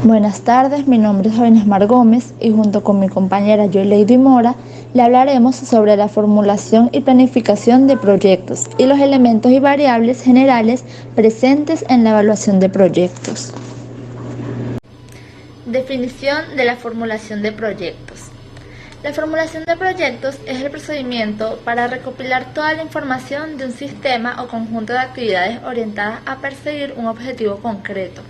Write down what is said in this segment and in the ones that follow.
Buenas tardes, mi nombre es Jovenesmar Gómez y junto con mi compañera Yoleidy Mora le hablaremos sobre la formulación y planificación de proyectos y los elementos y variables generales presentes en la evaluación de proyectos. Definición de la formulación de proyectos. La formulación de proyectos es el procedimiento para recopilar toda la información de un sistema o conjunto de actividades orientadas a perseguir un objetivo concreto.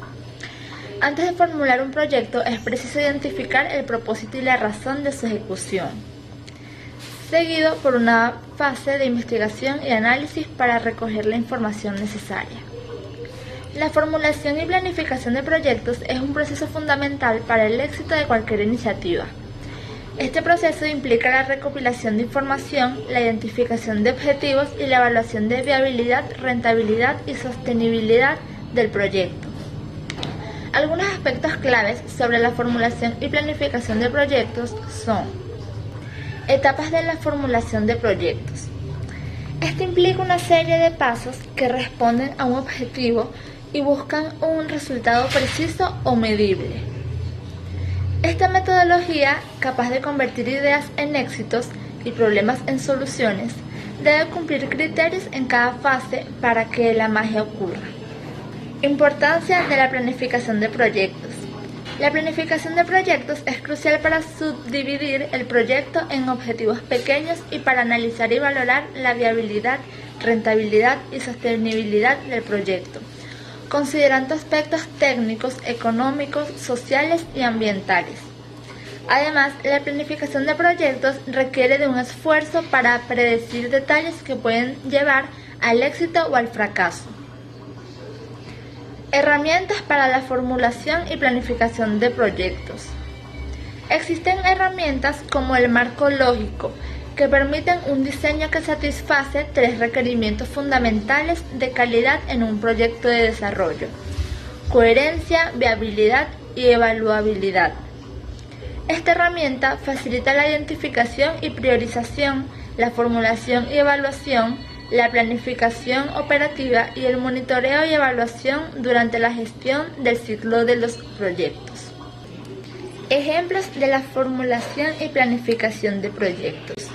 Antes de formular un proyecto es preciso identificar el propósito y la razón de su ejecución, seguido por una fase de investigación y análisis para recoger la información necesaria. La formulación y planificación de proyectos es un proceso fundamental para el éxito de cualquier iniciativa. Este proceso implica la recopilación de información, la identificación de objetivos y la evaluación de viabilidad, rentabilidad y sostenibilidad del proyecto. Algunos aspectos claves sobre la formulación y planificación de proyectos son: etapas de la formulación de proyectos. Este implica una serie de pasos que responden a un objetivo y buscan un resultado preciso o medible. Esta metodología, capaz de convertir ideas en éxitos y problemas en soluciones, debe cumplir criterios en cada fase para que la magia ocurra. Importancia de la planificación de proyectos. La planificación de proyectos es crucial para subdividir el proyecto en objetivos pequeños y para analizar y valorar la viabilidad, rentabilidad y sostenibilidad del proyecto, considerando aspectos técnicos, económicos, sociales y ambientales. Además, la planificación de proyectos requiere de un esfuerzo para predecir detalles que pueden llevar al éxito o al fracaso. Herramientas para la formulación y planificación de proyectos. Existen herramientas como el marco lógico, que permiten un diseño que satisface 3 requerimientos fundamentales de calidad en un proyecto de desarrollo: coherencia, viabilidad y evaluabilidad. Esta herramienta facilita la identificación y priorización, la formulación y evaluación, la planificación operativa y el monitoreo y evaluación durante la gestión del ciclo de los proyectos. Ejemplos de la formulación y planificación de proyectos.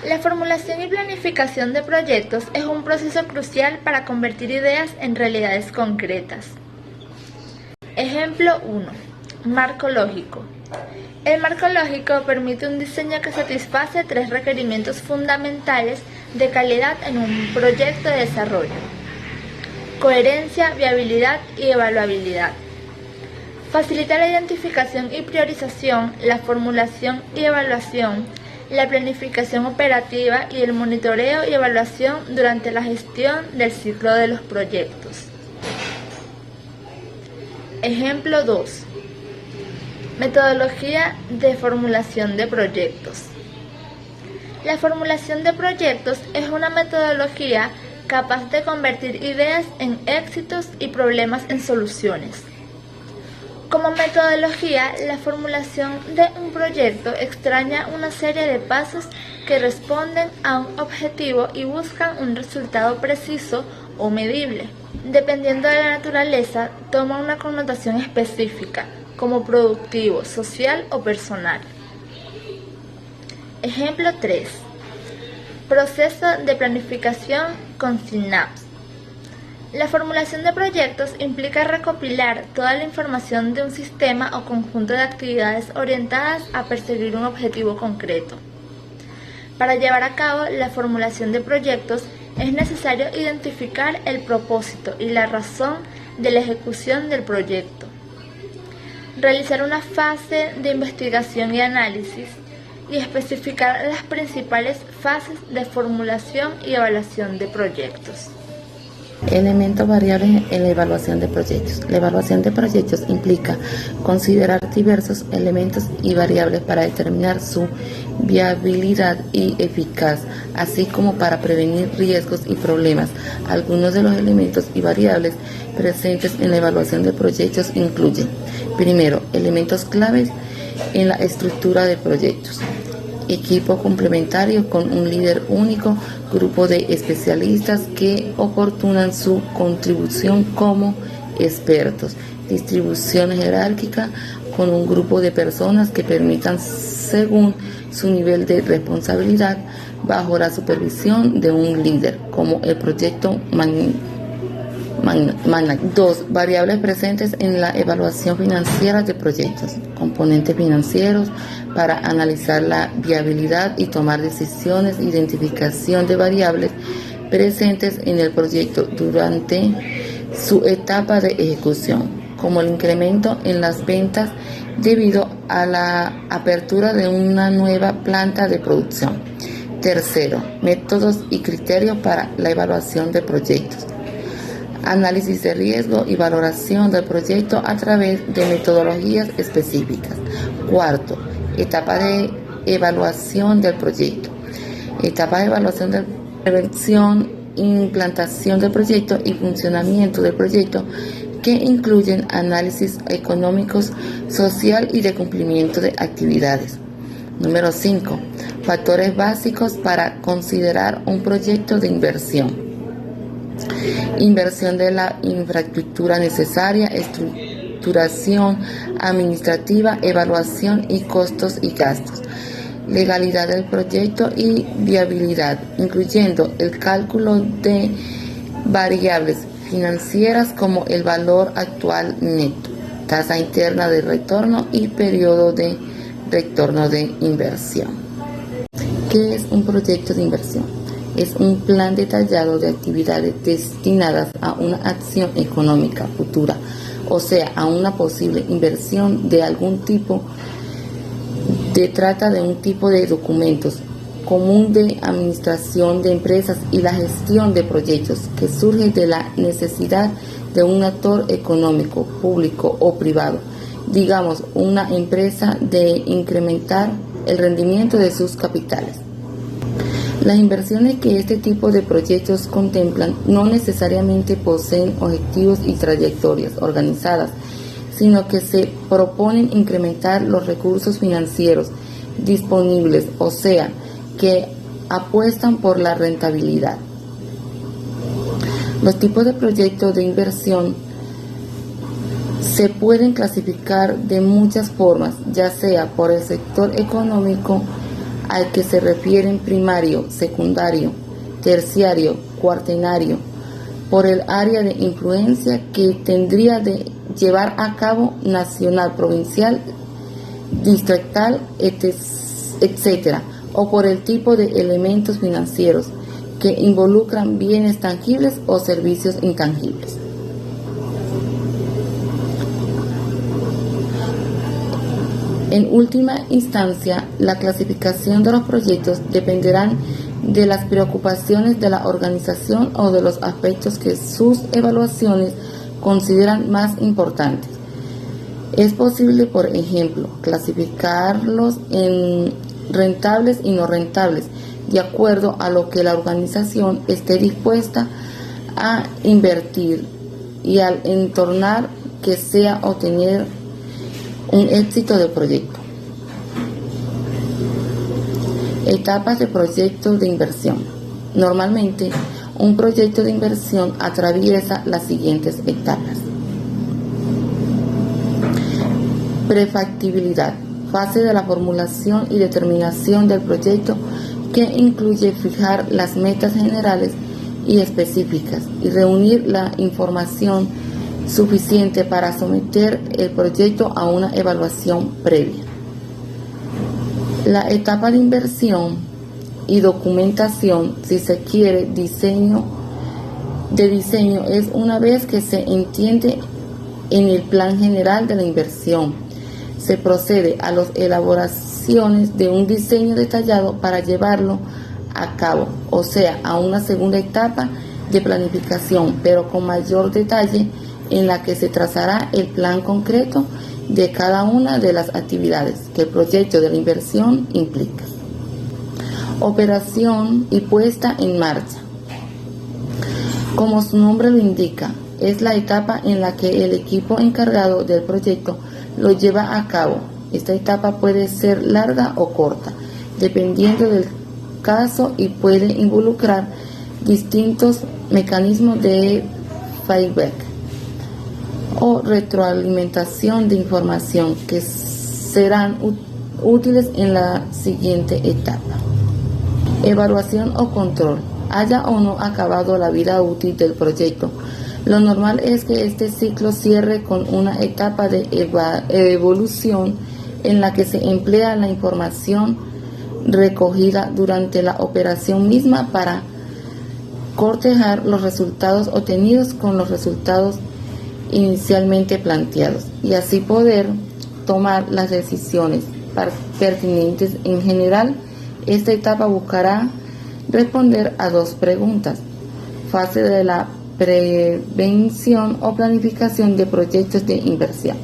La formulación y planificación de proyectos es un proceso crucial para convertir ideas en realidades concretas. Ejemplo 1. Marco lógico. El marco lógico permite un diseño que satisface 3 requerimientos fundamentales de calidad en un proyecto de desarrollo: coherencia, viabilidad y evaluabilidad. Facilita la identificación y priorización, la formulación y evaluación, la planificación operativa y el monitoreo y evaluación durante la gestión del ciclo de los proyectos. Ejemplo 2. Metodología de formulación de proyectos. La formulación de proyectos es una metodología capaz de convertir ideas en éxitos y problemas en soluciones. Como metodología, la formulación de un proyecto extraña una serie de pasos que responden a un objetivo y buscan un resultado preciso o medible. Dependiendo de la naturaleza, toma una connotación específica, como productivo, social o personal. Ejemplo 3. Proceso de planificación con Synapse. La formulación de proyectos implica recopilar toda la información de un sistema o conjunto de actividades orientadas a perseguir un objetivo concreto. Para llevar a cabo la formulación de proyectos es necesario identificar el propósito y la razón de la ejecución del proyecto, realizar una fase de investigación y análisis y especificar las principales fases de formulación y evaluación de proyectos. Elementos variables en la evaluación de proyectos. La evaluación de proyectos implica considerar diversos elementos y variables para determinar su viabilidad y eficaz, así como para prevenir riesgos y problemas. Algunos de los elementos y variables presentes en la evaluación de proyectos incluyen: primero, elementos claves en la estructura de proyectos. Equipo complementario con un líder único, grupo de especialistas que oportunan su contribución como expertos. distribución jerárquica con un grupo de personas que permitan, según su nivel de responsabilidad, bajo la supervisión de un líder, como el proyecto manager. 2. Variables presentes en la evaluación financiera de proyectos. Componentes financieros para analizar la viabilidad y tomar decisiones. Identificación de variables presentes en el proyecto durante su etapa de ejecución, como el incremento en las ventas debido a la apertura de una nueva planta de producción. 3. Métodos y criterios para la evaluación de proyectos. Análisis de riesgo y valoración del proyecto a través de metodologías específicas. 4. Etapa de evaluación del proyecto. Etapa de evaluación de prevención, implantación del proyecto y funcionamiento del proyecto, que incluyen análisis económicos, social y de cumplimiento de actividades. Número 5. Factores básicos para considerar un proyecto de inversión. Inversión de la infraestructura necesaria, estructuración administrativa, evaluación y costos y gastos. Legalidad del proyecto y viabilidad, incluyendo el cálculo de variables financieras como el valor actual neto, tasa interna de retorno y periodo de retorno de inversión. ¿Qué es un proyecto de inversión? Es un plan detallado de actividades destinadas a una acción económica futura, o sea, a una posible inversión de algún tipo. Trata de un tipo de documentos común de administración de empresas y la gestión de proyectos que surge de la necesidad de un actor económico, público o privado, digamos una empresa, de incrementar el rendimiento de sus capitales. Las inversiones que este tipo de proyectos contemplan no necesariamente poseen objetivos y trayectorias organizadas, sino que se proponen incrementar los recursos financieros disponibles, o sea, que apuestan por la rentabilidad. Los tipos de proyectos de inversión se pueden clasificar de muchas formas, ya sea por el sector económico al que se refieren, primario, secundario, terciario, cuaternario, por el área de influencia que tendría de llevar a cabo, nacional, provincial, distrital, etc., o por el tipo de elementos financieros que involucran bienes tangibles o servicios intangibles. En última instancia, la clasificación de los proyectos dependerán de las preocupaciones de la organización o de los aspectos que sus evaluaciones consideran más importantes. Es posible, por ejemplo, clasificarlos en rentables y no rentables, de acuerdo a lo que la organización esté dispuesta a invertir y al entornar que sea obtener un éxito del proyecto. Etapas de proyectos de inversión. Normalmente, un proyecto de inversión atraviesa las siguientes etapas. Prefactibilidad, fase de la formulación y determinación del proyecto, que incluye fijar las metas generales y específicas y reunir la información suficiente para someter el proyecto a una evaluación previa. La etapa de inversión y documentación, si se quiere, diseño es una vez que se entiende en el plan general de la inversión. Se procede a las elaboraciones de un diseño detallado para llevarlo a cabo, o sea, a una segunda etapa de planificación, pero con mayor detalle, en la que se trazará el plan concreto de cada una de las actividades que el proyecto de la inversión implica. Operación y puesta en marcha. Como su nombre lo indica, es la etapa en la que el equipo encargado del proyecto lo lleva a cabo. Esta etapa puede ser larga o corta, dependiendo del caso, y puede involucrar distintos mecanismos de feedback o retroalimentación de información que serán útiles en la siguiente etapa. Evaluación o control. Haya o no acabado la vida útil del proyecto. Lo normal es que este ciclo cierre con una etapa de evolución en la que se emplea la información recogida durante la operación misma para cortejar los resultados obtenidos con los resultados inicialmente planteados y así poder tomar las decisiones pertinentes. En general, esta etapa buscará responder a dos preguntas: fase de la prevención o planificación de proyectos de inversión.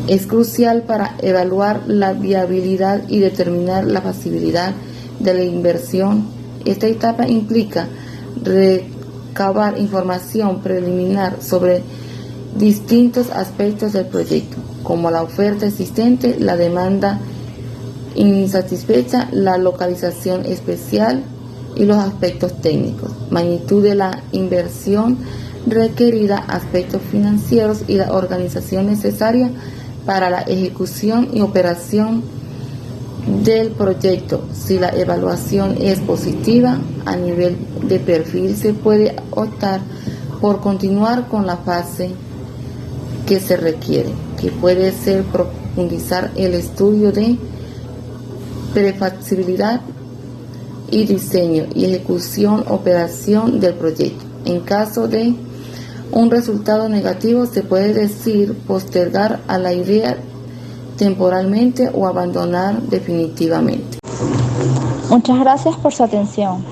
Es crucial para evaluar la viabilidad y determinar la factibilidad de la inversión. Esta etapa implica recabar información preliminar sobre distintos aspectos del proyecto, como la oferta existente, la demanda insatisfecha, la localización especial y los aspectos técnicos, magnitud de la inversión requerida, aspectos financieros y la organización necesaria para la ejecución y operación del proyecto. Si la evaluación es positiva a nivel de perfil, se puede optar por continuar con la fase que se requiere, que puede ser profundizar el estudio de prefactibilidad y diseño y ejecución operación del proyecto. En caso de un resultado negativo, se puede decir postergar a la idea temporalmente o abandonar definitivamente. Muchas gracias por su atención.